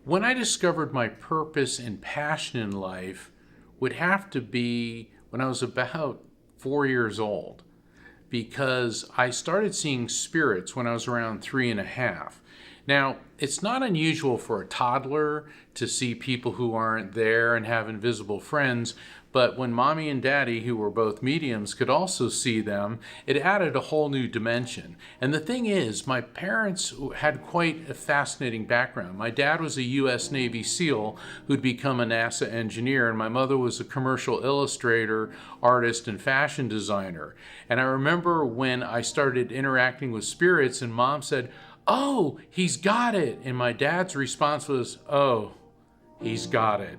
When I discovered my purpose and passion in life would have to be when I was about 4 years old, because I started seeing spirits when I was around 3.5. Now, it's not unusual for a toddler to see people who aren't there and have invisible friends, but when mommy and daddy, who were both mediums, could also see them, it added a whole new dimension. And the thing is, my parents had quite a fascinating background. My dad was a U.S. Navy SEAL who'd become a NASA engineer, and my mother was a commercial illustrator, artist, and fashion designer. And I remember when I started interacting with spirits, and mom said, "Oh, he's got it." And my dad's response was, "Oh, he's got it."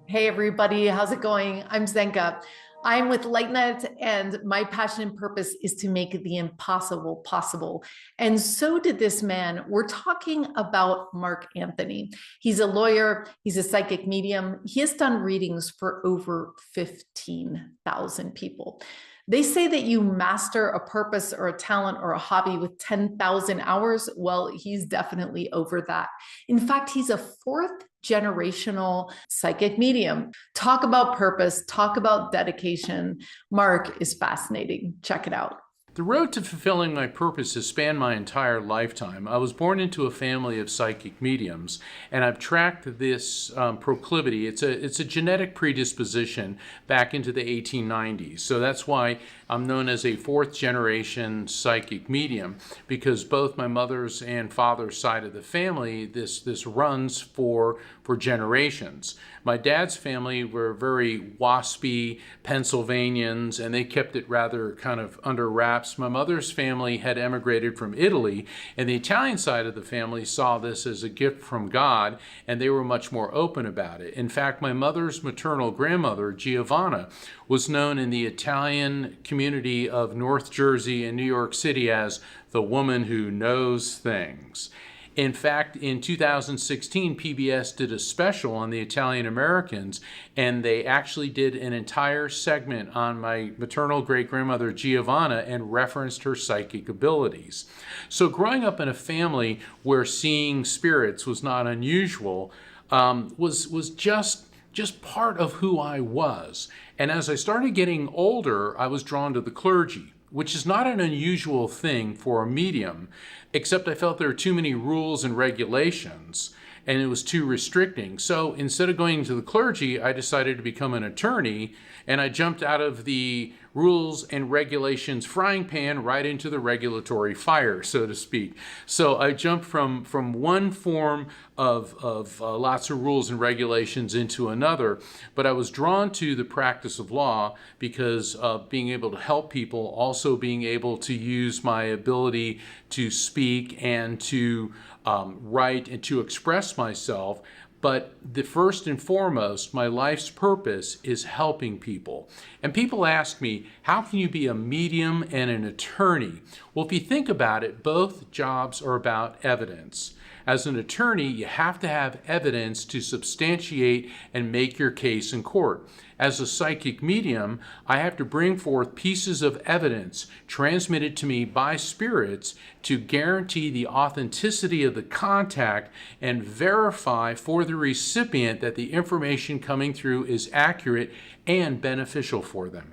Hey everybody, how's it going? I'm Zenka. I'm with LightNet, and my passion and purpose is to make the impossible possible. And so did this man. We're talking about Mark Anthony. He's a lawyer, he's a psychic medium. He has done readings for over 15,000 people. They say that you master a purpose or a talent or a hobby with 10,000 hours. Well, he's definitely over that. In fact, he's a fourth generational psychic medium. Talk about purpose, talk about dedication. Mark is fascinating. Check it out. The road to fulfilling my purpose has spanned my entire lifetime. I was born into a family of psychic mediums, and I've tracked this proclivity. It's a genetic predisposition back into the 1890s. So that's why I'm known as a fourth generation psychic medium, because both my mother's and father's side of the family, this runs for generations. My dad's family were very waspy Pennsylvanians, and they kept it rather kind of under wraps. My mother's family had emigrated from Italy, and the Italian side of the family saw this as a gift from God, and they were much more open about it. In fact, my mother's maternal grandmother, Giovanna, was known in the Italian community of North Jersey and New York City as the woman who knows things. In fact, in 2016, PBS did a special on the Italian Americans, and they actually did an entire segment on my maternal great-grandmother Giovanna and referenced her psychic abilities. So growing up in a family where seeing spirits was not unusual was just part of who I was. And as I started getting older, I was drawn to the clergy, which is not an unusual thing for a medium, except I felt there were too many rules and regulations, and it was too restricting. So instead of going to the clergy, I decided to become an attorney, and I jumped out of the rules and regulations frying pan right into the regulatory fire, so to speak. So I jumped from one form of lots of rules and regulations into another, but I was drawn to the practice of law because of being able to help people, also being able to use my ability to speak and to write and to express myself. But the first and foremost, my life's purpose is helping people. And people ask me, how can you be a medium and an attorney? Well, if you think about it, both jobs are about evidence. As an attorney, you have to have evidence to substantiate and make your case in court. As a psychic medium, I have to bring forth pieces of evidence transmitted to me by spirits to guarantee the authenticity of the contact and verify for the recipient that the information coming through is accurate and beneficial for them.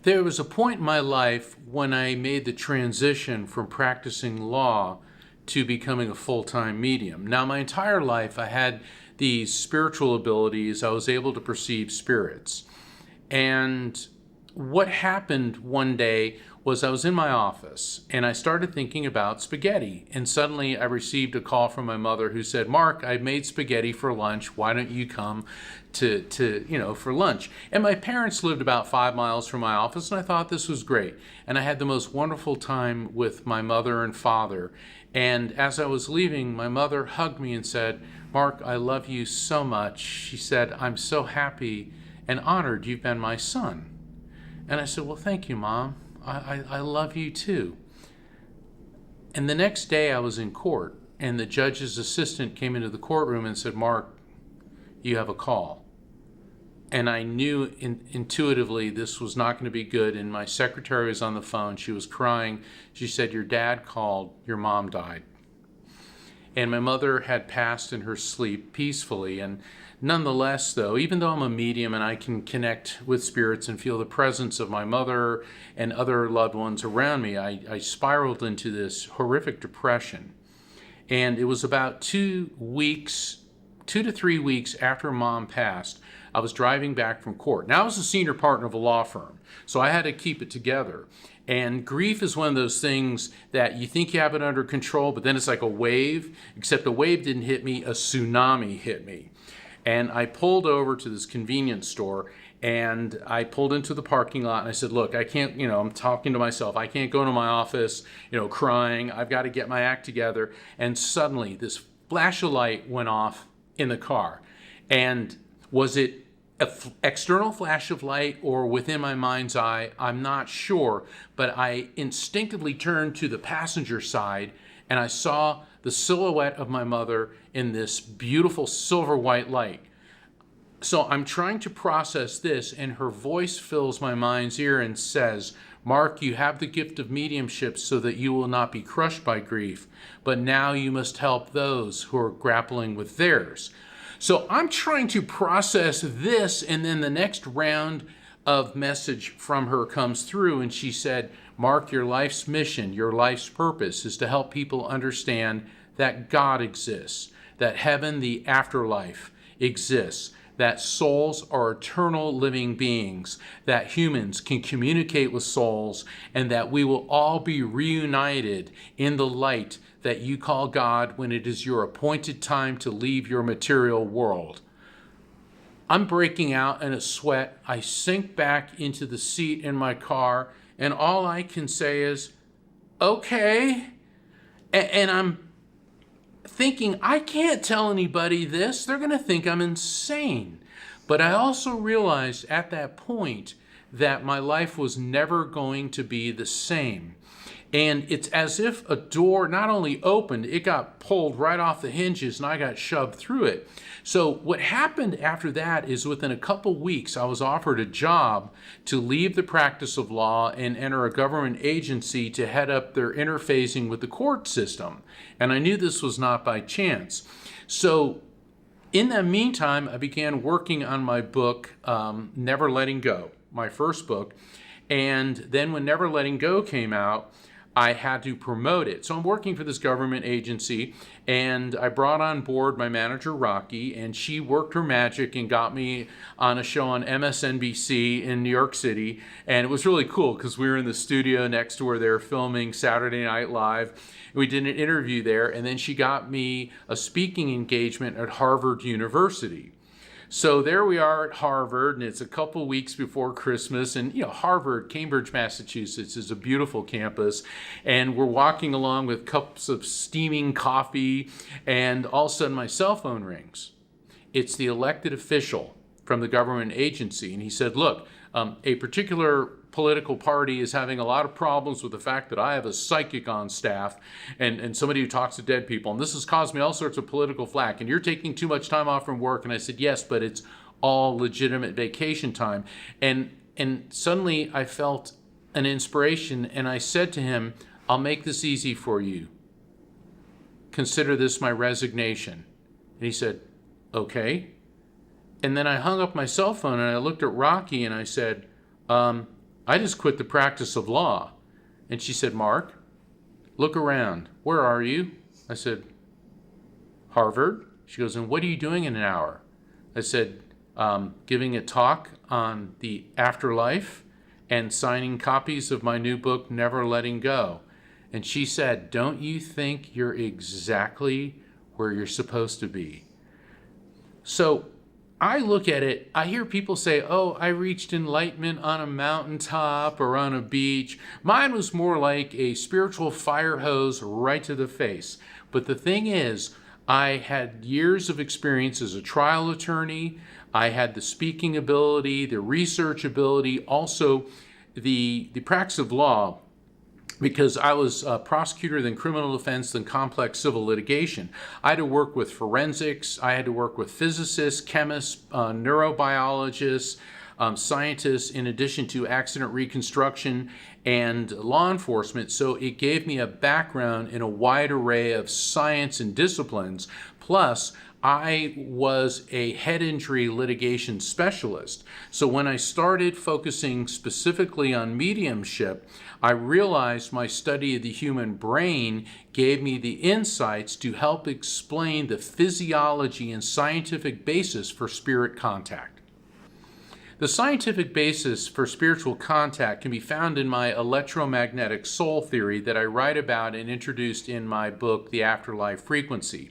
There was a point in my life when I made the transition from practicing law to becoming a full-time medium. Now, my entire life, I had these spiritual abilities. I was able to perceive spirits. And what happened one day was I was in my office and I started thinking about spaghetti. And suddenly I received a call from my mother who said, "Mark, I made spaghetti for lunch. Why don't you come for lunch?" And my parents lived about 5 miles from my office, and I thought this was great. And I had the most wonderful time with my mother and father. And as I was leaving, my mother hugged me and said, "Mark, I love you so much." She said, "I'm so happy and honored you've been my son." And I said, "Well, thank you, Mom. I love you too." And the next day I was in court, and the judge's assistant came into the courtroom and said, "Mark, you have a call. And I knew intuitively this was not going to be good. And my secretary was on the phone. She was crying. She said, your dad called, your mom died. And my mother had passed in her sleep peacefully. And nonetheless, though, even though I'm a medium and I can connect with spirits and feel the presence of my mother and other loved ones around me, I spiraled into this horrific depression. And it was about 2 to 3 weeks after Mom passed, I was driving back from court. Now I was a senior partner of a law firm, so I had to keep it together. And grief is one of those things that you think you have it under control, but then it's like a wave, except a wave didn't hit me, a tsunami hit me. And I pulled over to this convenience store, and I pulled into the parking lot, and I said, look, I can't, I'm talking to myself. I can't go to my office, crying. I've got to get my act together. And suddenly this flash of light went off in the car. And was it an external flash of light or within my mind's eye? I'm not sure, but I instinctively turned to the passenger side and I saw the silhouette of my mother in this beautiful silver white light. So I'm trying to process this, and her voice fills my mind's ear and says, Mark, you have the gift of mediumship so that you will not be crushed by grief, but now you must help those who are grappling with theirs. So I'm trying to process this, and then the next round of message from her comes through, and she said, Mark, your life's mission, your life's purpose is to help people understand that God exists, that heaven, the afterlife, exists, that souls are eternal living beings, that humans can communicate with souls, and that we will all be reunited in the light that you call God when it is your appointed time to leave your material world. I'm breaking out in a sweat. I sink back into the seat in my car, and all I can say is, okay. And I'm thinking, I can't tell anybody this. They're going to think I'm insane. But I also realized at that point that my life was never going to be the same. And it's as if a door not only opened, it got pulled right off the hinges and I got shoved through it. So what happened after that is within a couple weeks, I was offered a job to leave the practice of law and enter a government agency to head up their interfacing with the court system. And I knew this was not by chance. So in the meantime, I began working on my book, Never Letting Go, my first book. And then when Never Letting Go came out, I had to promote it. So I'm working for this government agency, and I brought on board my manager, Rocky, and she worked her magic and got me on a show on MSNBC in New York City. And it was really cool because we were in the studio next to where they were filming Saturday Night Live. We did an interview there, and then she got me a speaking engagement at Harvard University. So there we are at Harvard, and it's a couple weeks before Christmas. And, Harvard, Cambridge, Massachusetts is a beautiful campus. And we're walking along with cups of steaming coffee, and all of a sudden my cell phone rings. It's the elected official from the government agency. And he said, look, a particular political party is having a lot of problems with the fact that I have a psychic on staff and somebody who talks to dead people. And this has caused me all sorts of political flack. And you're taking too much time off from work. And I said, yes, but it's all legitimate vacation time. And suddenly I felt an inspiration. And I said to him, I'll make this easy for you. Consider this my resignation. And he said, okay. And then I hung up my cell phone and I looked at Rocky and I said, I just quit the practice of law. And she said, Mark, look around. Where are you? I said, Harvard. She goes, and what are you doing in an hour? I said, giving a talk on the afterlife and signing copies of my new book, Never Letting Go. And she said, don't you think you're exactly where you're supposed to be? So I look at it, I hear people say, oh, I reached enlightenment on a mountaintop or on a beach. Mine was more like a spiritual fire hose right to the face. But the thing is, I had years of experience as a trial attorney. I had the speaking ability, the research ability, also the practice of law because I was a prosecutor, then criminal defense, then complex civil litigation. I had to work with forensics, I had to work with physicists, chemists, neurobiologists, scientists, in addition to accident reconstruction and law enforcement. So it gave me a background in a wide array of science and disciplines. Plus, I was a head injury litigation specialist. So when I started focusing specifically on mediumship, I realized my study of the human brain gave me the insights to help explain the physiology and scientific basis for spirit contact. The scientific basis for spiritual contact can be found in my Electromagnetic Soul Theory that I write about and introduced in my book, The Afterlife Frequency.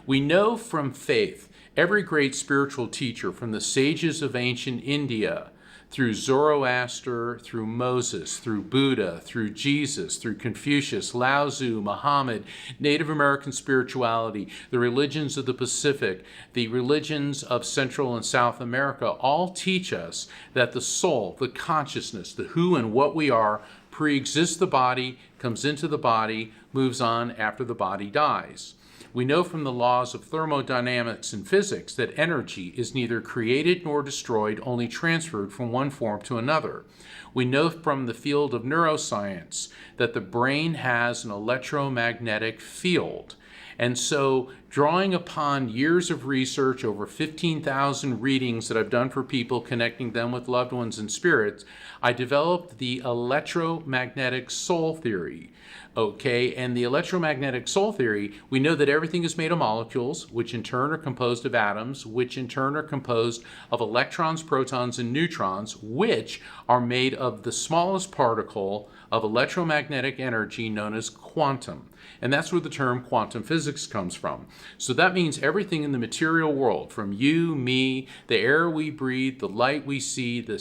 We know from faith, every great spiritual teacher, from the sages of ancient India, through Zoroaster, through Moses, through Buddha, through Jesus, through Confucius, Lao Tzu, Muhammad, Native American spirituality, the religions of the Pacific, the religions of Central and South America, all teach us that the soul, the consciousness, the who and what we are, pre-exists the body, comes into the body, moves on after the body dies. We know from the laws of thermodynamics and physics that energy is neither created nor destroyed, only transferred from one form to another. We know from the field of neuroscience that the brain has an electromagnetic field. And so, drawing upon years of research, over 15,000 readings that I've done for people, connecting them with loved ones and spirits, I developed the Electromagnetic Soul Theory. Okay, and the Electromagnetic Soul Theory, we know that everything is made of molecules, which in turn are composed of atoms, which in turn are composed of electrons, protons, and neutrons, which are made of the smallest particle of electromagnetic energy known as quantum. And that's where the term quantum physics comes from. So that means everything in the material world, from you, me, the air we breathe, the light we see, the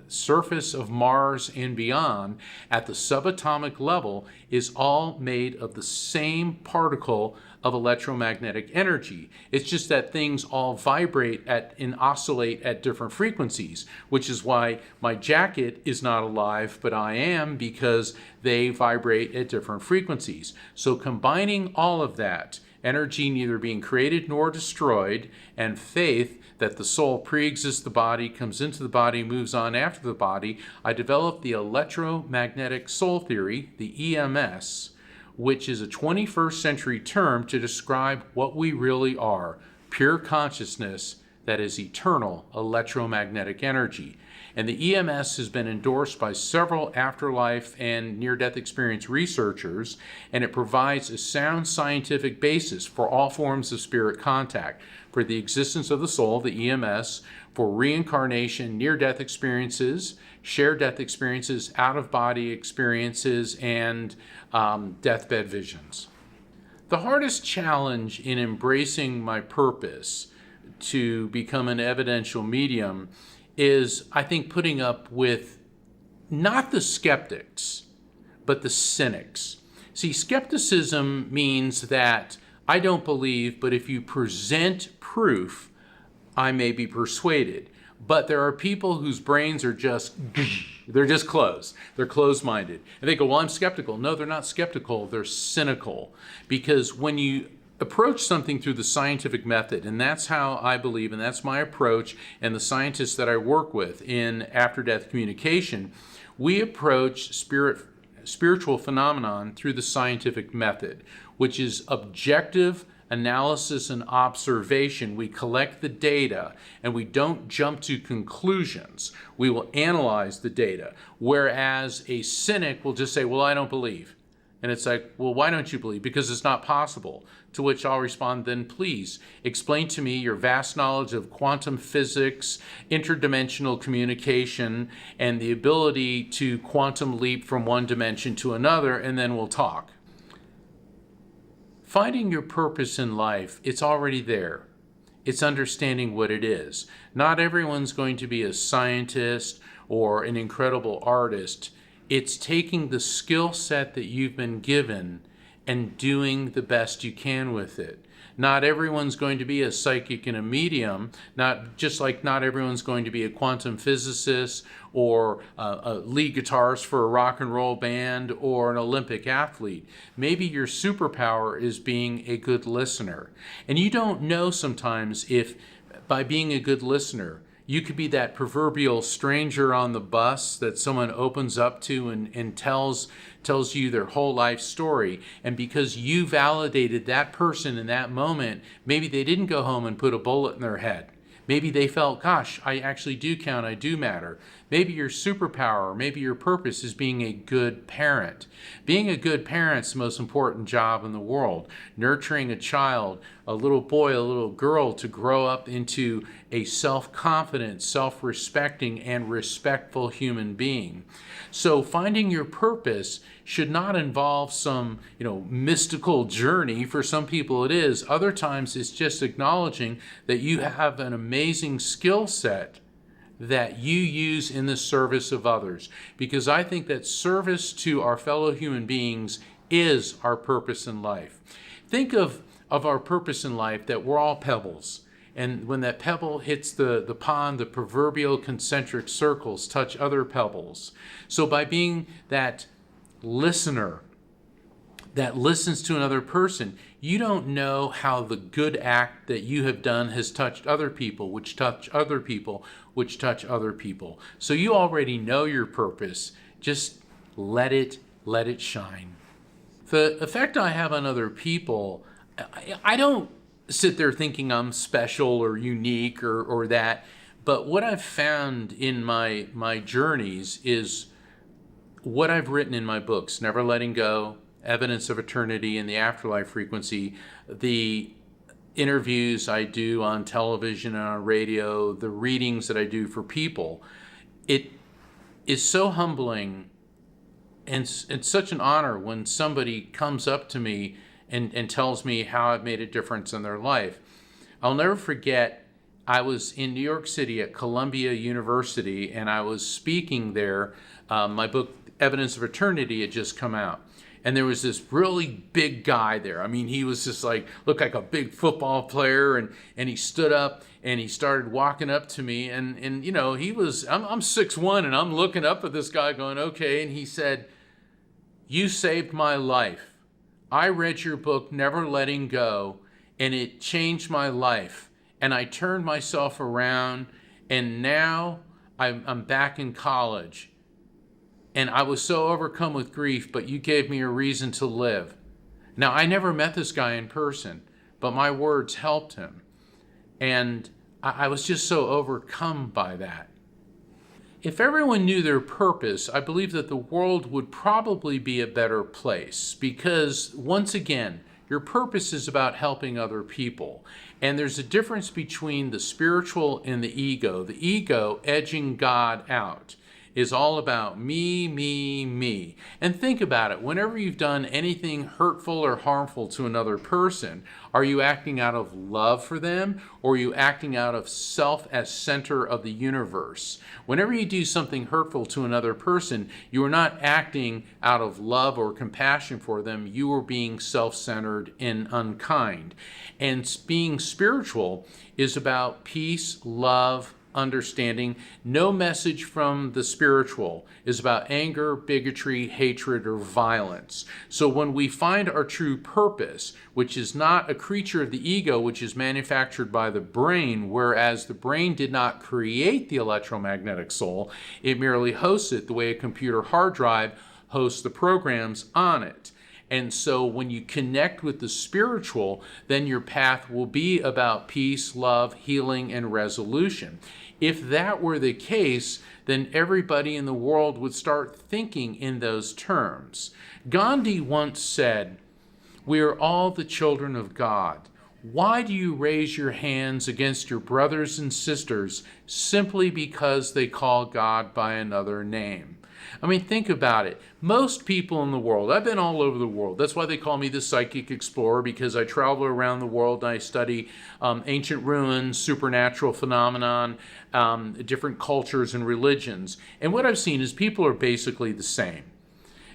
surface of Mars and beyond, at the subatomic level, is all made of the same particle of electromagnetic energy. It's just that things all vibrate and oscillate at different frequencies, which is why my jacket is not alive, but I am, because they vibrate at different frequencies. So combining all of that, energy neither being created nor destroyed, and faith that the soul pre-exists the body, comes into the body, moves on after the body, I developed the Electromagnetic Soul Theory, the EMS, which is a 21st century term to describe what we really are, pure consciousness that is eternal electromagnetic energy. And the EMS has been endorsed by several afterlife and near-death experience researchers, and it provides a sound scientific basis for all forms of spirit contact, for the existence of the soul, the EMS, for reincarnation, near-death experiences, shared death experiences, out-of-body experiences, and deathbed visions. The hardest challenge in embracing my purpose to become an evidential medium is, I think, putting up with not the skeptics, but the cynics. See, skepticism means that I don't believe, but if you present proof, I may be persuaded. But there are people whose brains are they're just closed. They're closed-minded. And they go, well, I'm skeptical. No, they're not skeptical. They're cynical. Because when you approach something through the scientific method, and that's how I believe, and that's my approach, and the scientists that I work with in after-death communication, we approach spiritual phenomenon through the scientific method, which is objective analysis and observation. We collect the data and we don't jump to conclusions. We will analyze the data. Whereas a cynic will just say, well, I don't believe. And it's like, well, why don't you believe? Because it's not possible. To which I'll respond, then please explain to me your vast knowledge of quantum physics, interdimensional communication, and the ability to quantum leap from one dimension to another, and then we'll talk. Finding your purpose in life, it's already there. It's understanding what it is. Not everyone's going to be a scientist or an incredible artist. It's taking the skill set that you've been given and doing the best you can with it. Not everyone's going to be a psychic and a medium, just like not everyone's going to be a quantum physicist or a lead guitarist for a rock and roll band or an Olympic athlete. Maybe your superpower is being a good listener. And you don't know sometimes if by being a good listener, you could be that proverbial stranger on the bus that someone opens up to and tells you their whole life story. And because you validated that person in that moment, maybe they didn't go home and put a bullet in their head. Maybe they felt, gosh, I actually do count, I do matter. Maybe your superpower, maybe your purpose is being a good parent. Being a good parent's the most important job in the world. Nurturing a child, a little boy, a little girl, to grow up into a self-confident, self-respecting, and respectful human being. So finding your purpose should not involve some, mystical journey. For some people it is. Other times it's just acknowledging that you have an amazing skill set that you use in the service of others. Because I think that service to our fellow human beings is our purpose in life. Think of our purpose in life, that we're all pebbles. And when that pebble hits the pond, the proverbial concentric circles touch other pebbles. So by being that listener that listens to another person, you don't know how the good act that you have done has touched other people, which touch other people, which touch other people. So you already know your purpose. Just let it shine. The effect I have on other people, I don't sit there thinking I'm special or unique or that, but what I've found in my journeys is what I've written in my books, Never Letting Go, Evidence of Eternity, and the Afterlife Frequency, the interviews I do on television and on radio, the readings that I do for people. It is so humbling and it's such an honor when somebody comes up to me and tells me how I've made a difference in their life. I'll never forget, I was in New York City at Columbia University, and I was speaking there. My book, Evidence of Eternity, had just come out. And there was this really big guy there. I mean, he was just looked like a big football player, and he stood up and he started walking up to me, and I'm 6'1", and I'm looking up at this guy going, okay, and he said, "You saved my life. I read your book, Never Letting Go, and it changed my life. And I turned myself around, and now I'm back in college. And I was so overcome with grief, but you gave me a reason to live." Now, I never met this guy in person, but my words helped him. And I was just so overcome by that. If everyone knew their purpose, I believe that the world would probably be a better place, because once again, your purpose is about helping other people. And there's a difference between the spiritual and the ego. The ego, edging God out, is all about me, me, me. And think about it. Whenever you've done anything hurtful or harmful to another person, are you acting out of love for them, or are you acting out of self as center of the universe? Whenever you do something hurtful to another person, you are not acting out of love or compassion for them. You are being self-centered and unkind. And being spiritual is about peace, love, understanding. No message from the spiritual is about anger, bigotry, hatred, or violence. So when we find our true purpose, which is not a creature of the ego, which is manufactured by the brain, whereas the brain did not create the electromagnetic soul, it merely hosts it the way a computer hard drive hosts the programs on it. And so when you connect with the spiritual, then your path will be about peace, love, healing, and resolution. If that were the case, then everybody in the world would start thinking in those terms. Gandhi once said, "We are all the children of God. Why do you raise your hands against your brothers and sisters simply because they call God by another name?" I mean, think about it. Most people in the world, I've been all over the world. That's why they call me the psychic explorer, because I travel around the world and I study ancient ruins, supernatural phenomenon, different cultures and religions. And what I've seen is people are basically the same.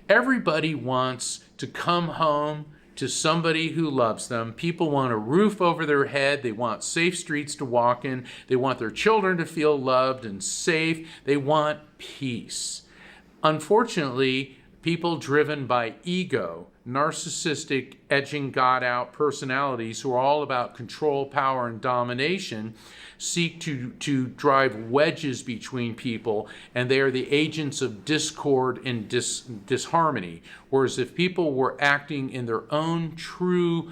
Everybody wants to come home to somebody who loves them. People want a roof over their head. They want safe streets to walk in. They want their children to feel loved and safe. They want peace. Unfortunately, people driven by ego, narcissistic, edging God out personalities who are all about control, power, and domination seek to drive wedges between people, and they are the agents of discord and disharmony. Whereas if people were acting in their own true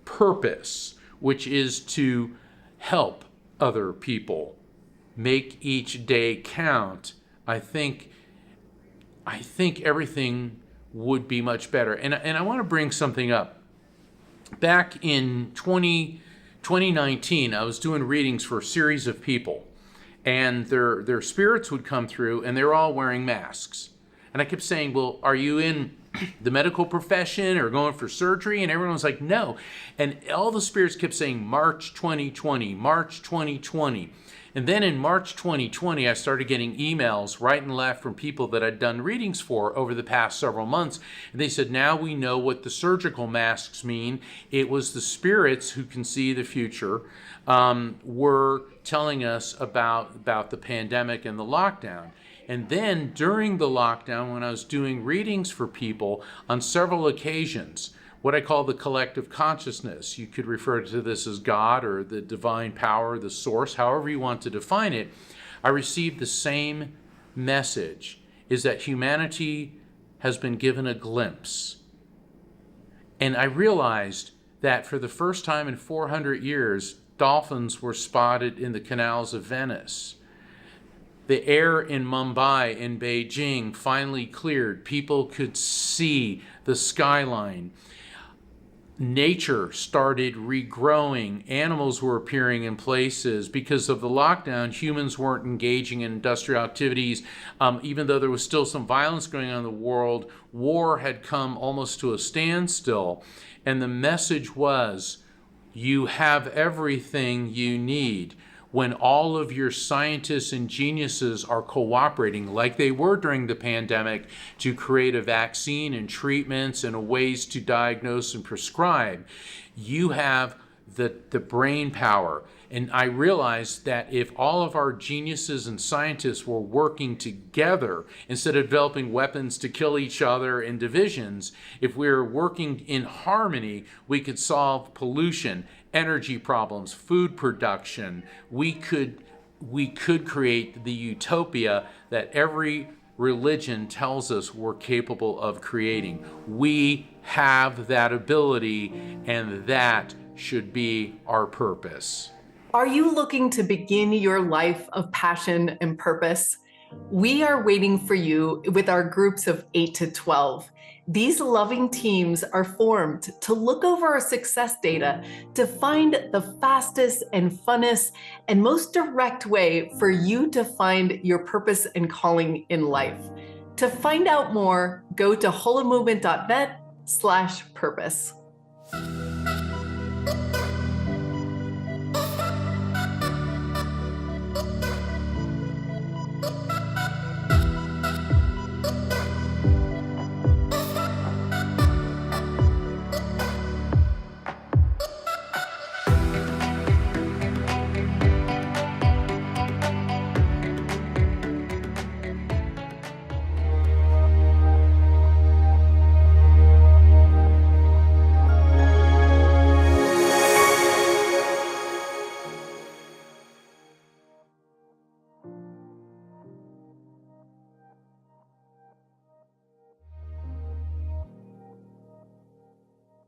purpose, which is to help other people, make each day count, I think everything would be much better. And I want to bring something up. Back in 2019, I was doing readings for a series of people, and their spirits would come through, and they're all wearing masks. And I kept saying, well, are you in the medical profession or going for surgery? And everyone was like, no. And all the spirits kept saying, March 2020, March 2020. And then in March 2020, I started getting emails right and left from people that I'd done readings for over the past several months. And they said, now we know what the surgical masks mean. It was the spirits who can see the future were telling us about the pandemic and the lockdown. And then during the lockdown, when I was doing readings for people on several occasions, what I call the collective consciousness. You could refer to this as God or the divine power, the source, however you want to define it. I received the same message, is that humanity has been given a glimpse. And I realized that for the first time in 400 years, dolphins were spotted in the canals of Venice. The air in Mumbai and Beijing finally cleared. People could see the skyline. Nature started regrowing. Animals were appearing in places. Because of the lockdown, humans weren't engaging in industrial activities. Even though there was still some violence going on in the world, war had come almost to a standstill. And the message was, you have everything you need. When all of your scientists and geniuses are cooperating like they were during the pandemic to create a vaccine and treatments and ways to diagnose and prescribe, you have the brain power. And I realized that if all of our geniuses and scientists were working together instead of developing weapons to kill each other in divisions, if we were working in harmony, we could solve pollution, energy problems, food production. We could create the utopia that every religion tells us we're capable of creating. We have that ability, and that should be our purpose. Are you looking to begin your life of passion and purpose? We are waiting for you with our groups of 8 to 12. These loving teams are formed to look over our success data to find the fastest and funnest and most direct way for you to find your purpose and calling in life. To find out more, go to holomovement.net/purpose.